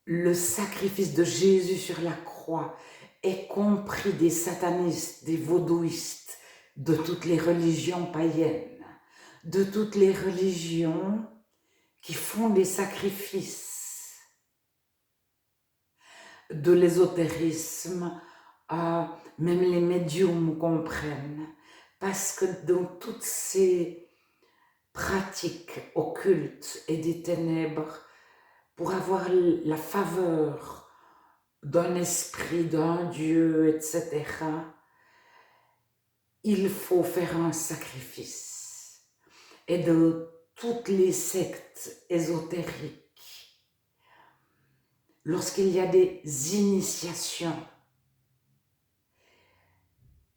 le sacrifice de Jésus sur la croix est compris des satanistes, des vaudouistes, de toutes les religions païennes, de toutes les religions qui font des sacrifices, de l'ésotérisme, même les médiums comprennent, parce que dans toutes ces pratiques occultes et des ténèbres, pour avoir la faveur d'un esprit, d'un Dieu, etc., il faut faire un sacrifice. Et de toutes les sectes ésotériques, lorsqu'il y a des initiations,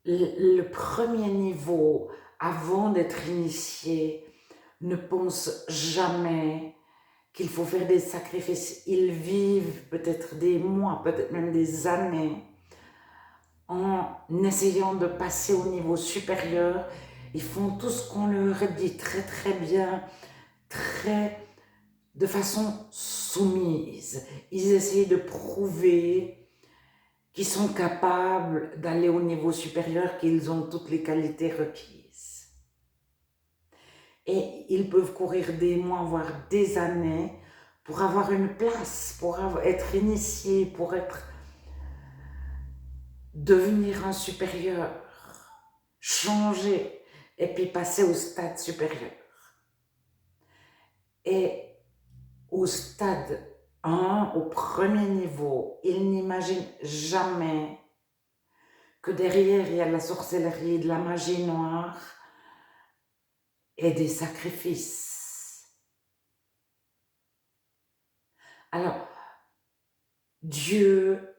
le premier niveau, avant d'être initié, ne pense jamais qu'il faut faire des sacrifices. Ils vivent peut-être des mois, peut-être même des années, en essayant de passer au niveau supérieur. Ils font tout ce qu'on leur dit très très bien, de façon soumise. Ils essayent de prouver qu'ils sont capables d'aller au niveau supérieur, qu'ils ont toutes les qualités requises. Et ils peuvent courir des mois, voire des années, pour avoir une place, pour être initié, pour devenir un supérieur, changer, et puis passer au stade supérieur. Et au stade 1, au premier niveau, ils n'imaginent jamais que derrière il y a de la sorcellerie, de la magie noire et des sacrifices. Alors, Dieu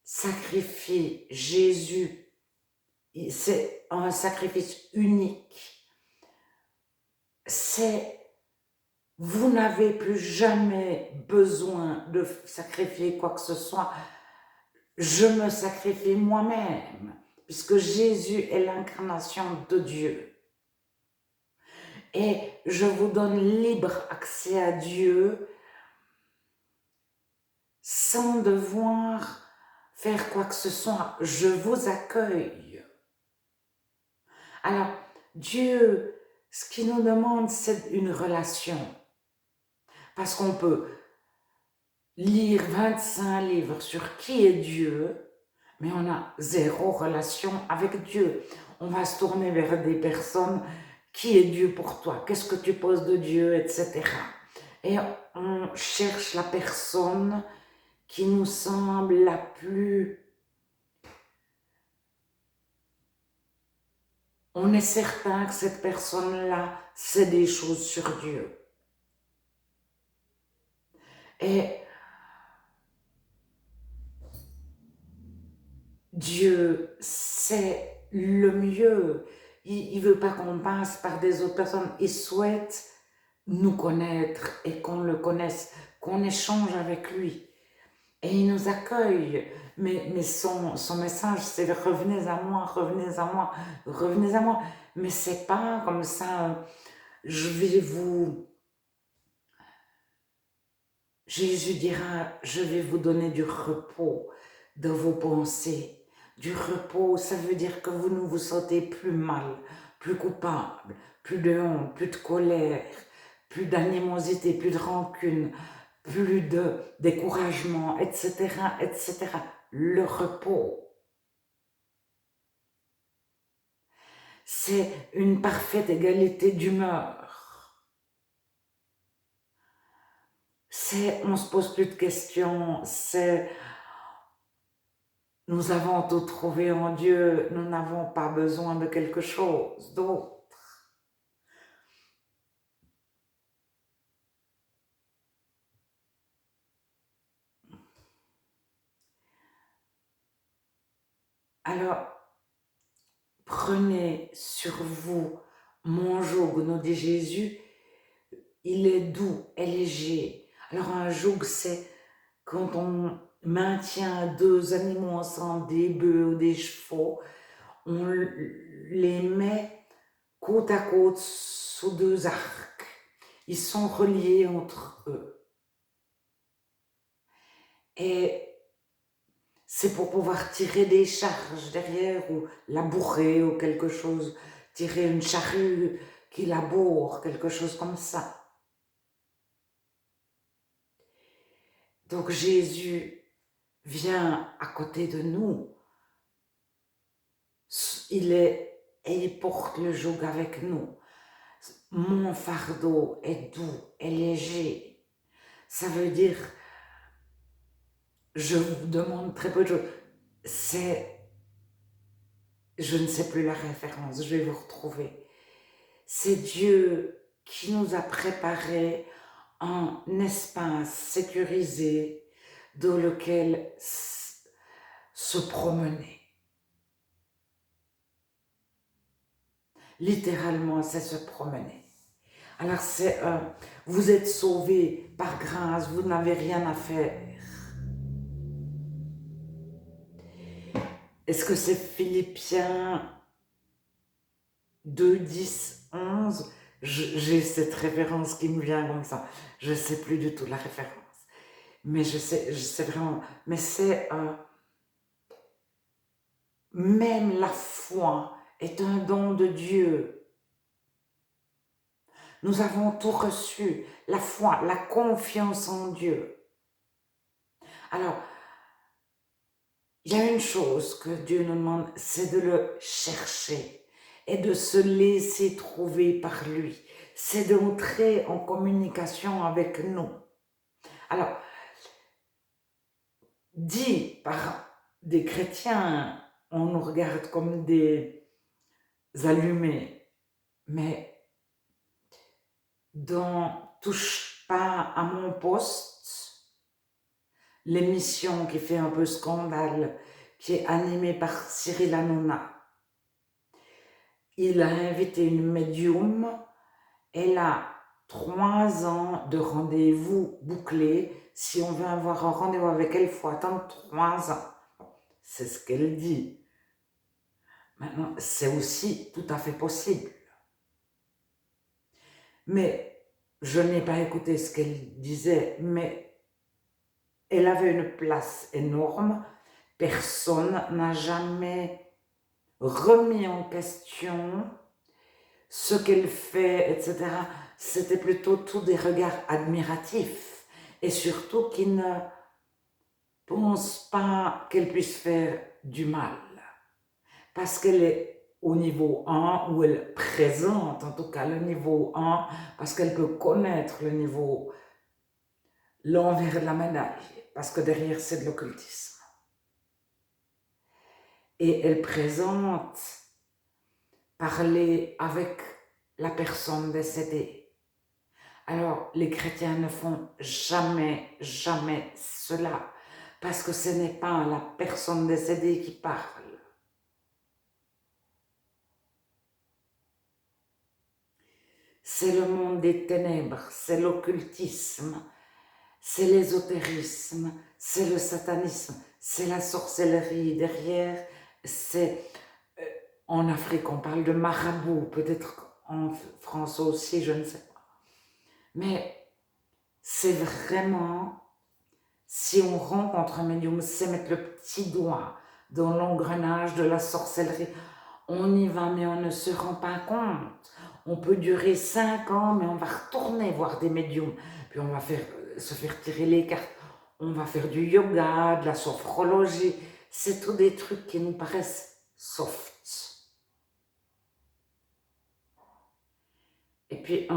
sacrifie Jésus, c'est un sacrifice unique. Vous n'avez plus jamais besoin de sacrifier quoi que ce soit. Je me sacrifie moi-même, puisque Jésus est l'incarnation de Dieu. Et je vous donne libre accès à Dieu sans devoir faire quoi que ce soit. Je vous accueille. Alors, Dieu, ce qu'il nous demande, c'est une relation. Parce qu'on peut lire 25 livres sur qui est Dieu, mais on a zéro relation avec Dieu. On va se tourner vers des personnes, qui est Dieu pour toi? Qu'est-ce que tu penses de Dieu, etc. Et on cherche la personne qui nous semble la plus... On est certain que cette personne-là sait des choses sur Dieu. Et Dieu sait le mieux. Il ne veut pas qu'on passe par des autres personnes. Il souhaite nous connaître et qu'on le connaisse, qu'on échange avec lui. Et il nous accueille. Mais son message, c'est revenez à moi, revenez à moi, revenez à moi. Mais c'est pas comme ça, Jésus dira, je vais vous donner du repos de vos pensées. Du repos, ça veut dire que vous ne vous sentez plus mal, plus coupable, plus de honte, plus de colère, plus d'animosité, plus de rancune, plus de découragement, etc., etc. Le repos, c'est une parfaite égalité d'humeur. On ne se pose plus de questions, nous avons tout trouvé en Dieu, nous n'avons pas besoin de quelque chose d'autre. Alors, prenez sur vous mon joug, nous dit Jésus, il est doux et léger. Alors un joug, c'est quand on maintient deux animaux ensemble, des bœufs ou des chevaux, on les met côte à côte sous deux arcs. Ils sont reliés entre eux. Et c'est pour pouvoir tirer des charges derrière ou labourer ou quelque chose, tirer une charrue qui laboure, quelque chose comme ça. Donc Jésus vient à côté de nous, et il porte le joug avec nous. Mon fardeau est doux, est léger. Ça veut dire, je vous demande très peu de choses. Je ne sais plus la référence, je vais vous retrouver. C'est Dieu qui nous a préparé un espace sécurisé dans lequel se promener. Littéralement, c'est se promener. Alors, vous êtes sauvés par grâce, vous n'avez rien à faire. Est-ce que c'est Philippiens 2, 10, 11 ? J'ai cette référence qui me vient comme ça. Je ne sais plus du tout la référence. Mais je sais vraiment. Mais c'est... même la foi est un don de Dieu. Nous avons tout reçu. La foi, la confiance en Dieu. Alors, il y a une chose que Dieu nous demande, c'est de le chercher et de se laisser trouver par lui. C'est d'entrer en communication avec nous. Alors, dit par des chrétiens, on nous regarde comme des allumés, mais dans Touche pas à mon poste, l'émission qui fait un peu scandale, qui est animée par Cyril Hanouna, il a invité une médium. Elle a 3 ans de rendez-vous bouclés. Si on veut avoir un rendez-vous avec elle, il faut attendre 3 ans. C'est ce qu'elle dit. Maintenant, c'est aussi tout à fait possible. Mais je n'ai pas écouté ce qu'elle disait, mais elle avait une place énorme. Personne n'a jamais remis en question ce qu'elle fait, etc. C'était plutôt tous des regards admiratifs et surtout qui ne pensent pas qu'elle puisse faire du mal. Parce qu'elle est au niveau 1, ou elle présente en tout cas le niveau 1, parce qu'elle peut connaître le niveau, l'envers de la médaille, parce que derrière c'est de l'occultisme. Et elle présente parler avec la personne décédée. Alors, les chrétiens ne font jamais, jamais cela, parce que ce n'est pas la personne décédée qui parle. C'est le monde des ténèbres, c'est l'occultisme, c'est l'ésotérisme, c'est le satanisme, c'est la sorcellerie derrière, c'est... En Afrique, on parle de marabout, peut-être en France aussi, je ne sais pas. Mais c'est vraiment, si on rencontre un médium, c'est mettre le petit doigt dans l'engrenage de la sorcellerie. On y va, mais on ne se rend pas compte. On peut durer 5 ans, mais on va retourner voir des médiums. Puis on va se faire tirer les cartes. On va faire du yoga, de la sophrologie. C'est tous des trucs qui nous paraissent soft. Et puis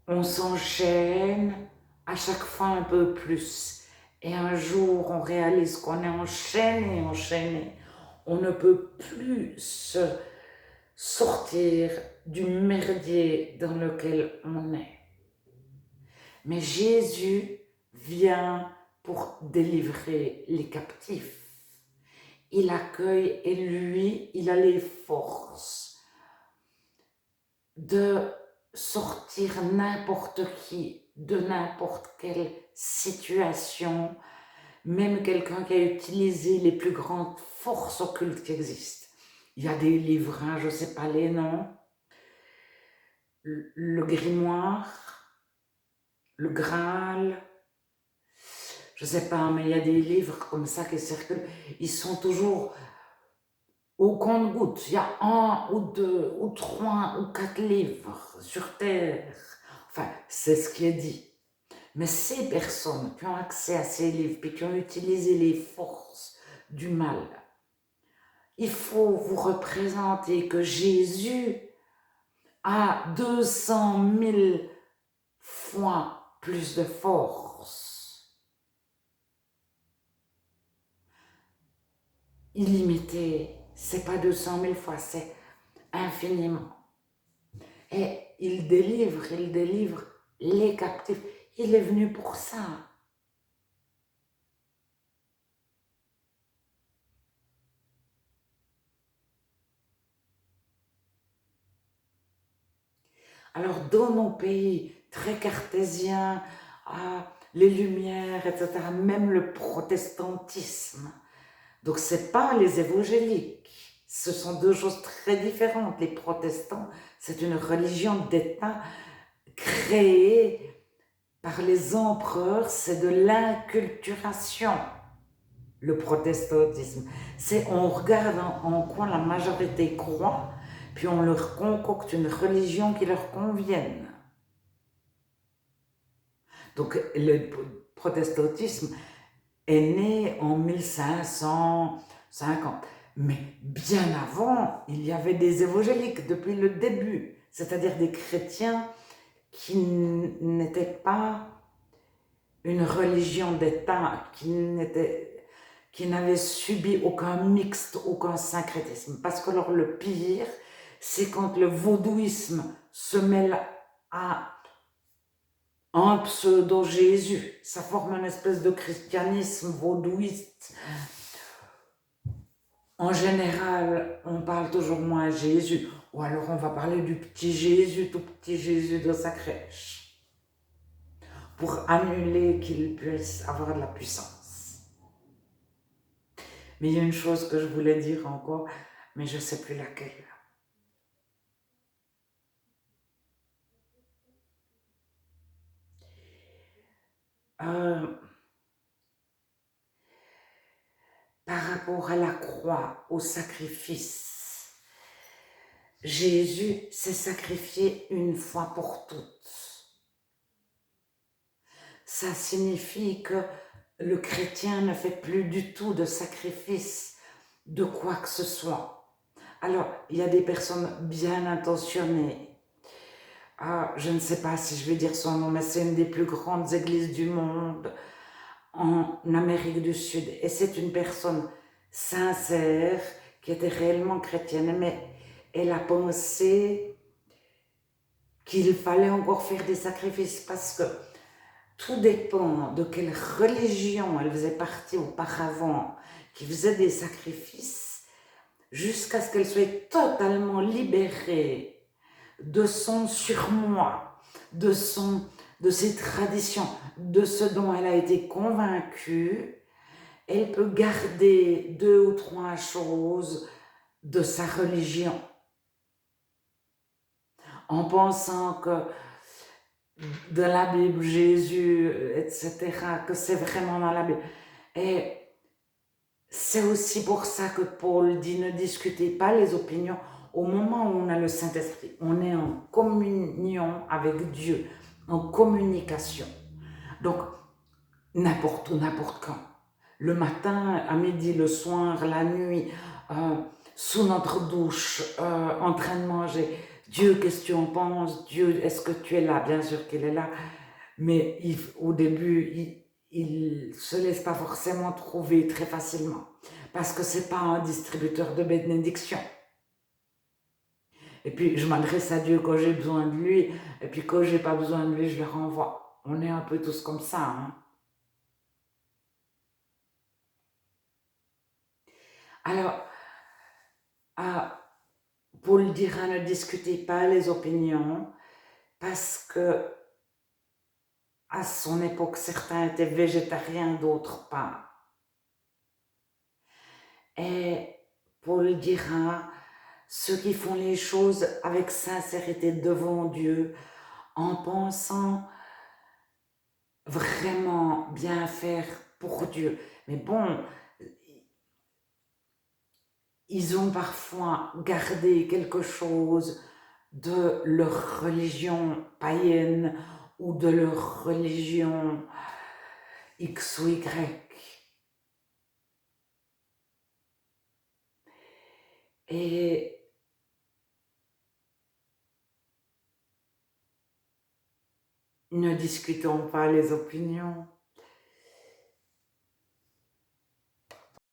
on s'enchaîne à chaque fois un peu plus. Et un jour, on réalise qu'on est enchaîné. On ne peut plus se sortir du merdier dans lequel on est. Mais Jésus vient pour délivrer les captifs. Il accueille et lui, il a les forces de sortir n'importe qui de n'importe quelle situation, même quelqu'un qui a utilisé les plus grandes forces occultes qui existent. Il y a des livres, hein, je ne sais pas les noms, le grimoire, le Graal, je ne sais pas, mais il y a des livres comme ça qui circulent, ils sont toujours au compte-gouttes. Il y a un ou deux ou trois ou quatre livres sur Terre. Enfin, c'est ce qui est dit. Mais ces personnes qui ont accès à ces livres et qui ont utilisé les forces du mal, il faut vous représenter que Jésus a 200 000 fois plus de force, illimitée. C'est pas 200 000 fois, c'est infiniment. Et il délivre les captifs. Il est venu pour ça. Alors, dans nos pays très cartésiens, les Lumières, etc., même le protestantisme, donc ce n'est pas les évangéliques, ce sont deux choses très différentes. Les protestants, c'est une religion d'État créée par les empereurs, c'est de l'inculturation, le protestantisme. C'est on regarde en quoi la majorité croit, puis on leur concocte une religion qui leur convienne. Donc le protestantisme est né en 1550. Mais bien avant, il y avait des évangéliques depuis le début, c'est-à-dire des chrétiens qui n'étaient pas une religion d'État, qui n'avaient subi aucun mixte, aucun syncrétisme. Parce que alors le pire, c'est quand le vaudouisme se mêle à un pseudo-Jésus. Ça forme une espèce de christianisme vaudouiste. En général, on parle toujours moins Jésus. Ou alors on va parler du petit Jésus, tout petit Jésus de sa crèche. Pour annuler qu'il puisse avoir de la puissance. Mais il y a une chose que je voulais dire encore, mais je ne sais plus laquelle. Par rapport à la croix, au sacrifice, Jésus s'est sacrifié une fois pour toutes. Ça signifie que le chrétien ne fait plus du tout de sacrifice de quoi que ce soit. Alors, il y a des personnes bien intentionnées. Je ne sais pas si je vais dire son nom, mais c'est une des plus grandes églises du monde en Amérique du Sud. Et c'est une personne sincère qui était réellement chrétienne, mais elle a pensé qu'il fallait encore faire des sacrifices parce que tout dépend de quelle religion elle faisait partie auparavant, qui faisait des sacrifices, jusqu'à ce qu'elle soit totalement libérée de son surmoi, de ses traditions, de ce dont elle a été convaincue. Elle peut garder 2 ou 3 choses de sa religion en pensant que de la Bible, Jésus, etc., que c'est vraiment dans la Bible. Et c'est aussi pour ça que Paul dit ne discutez pas les opinions. Au moment où on a le Saint-Esprit, on est en communion avec Dieu, en communication. Donc, n'importe où, n'importe quand. Le matin, à midi, le soir, la nuit, sous notre douche, en train de manger. Dieu, qu'est-ce que tu en penses? Dieu, est-ce que tu es là? Bien sûr qu'il est là. Mais au début, il ne se laisse pas forcément trouver très facilement. Parce que ce n'est pas un distributeur de bénédictions. Et puis, je m'adresse à Dieu quand j'ai besoin de lui. Et puis, quand je n'ai pas besoin de lui, je le renvoie. On est un peu tous comme ça. Hein? Alors, Paul dira ne discutez pas les opinions parce que à son époque, certains étaient végétariens, d'autres pas. Et Paul dira ceux qui font les choses avec sincérité devant Dieu, en pensant vraiment bien faire pour Dieu. Mais bon, ils ont parfois gardé quelque chose de leur religion païenne ou de leur religion X ou Y. Et ne discutons pas les opinions.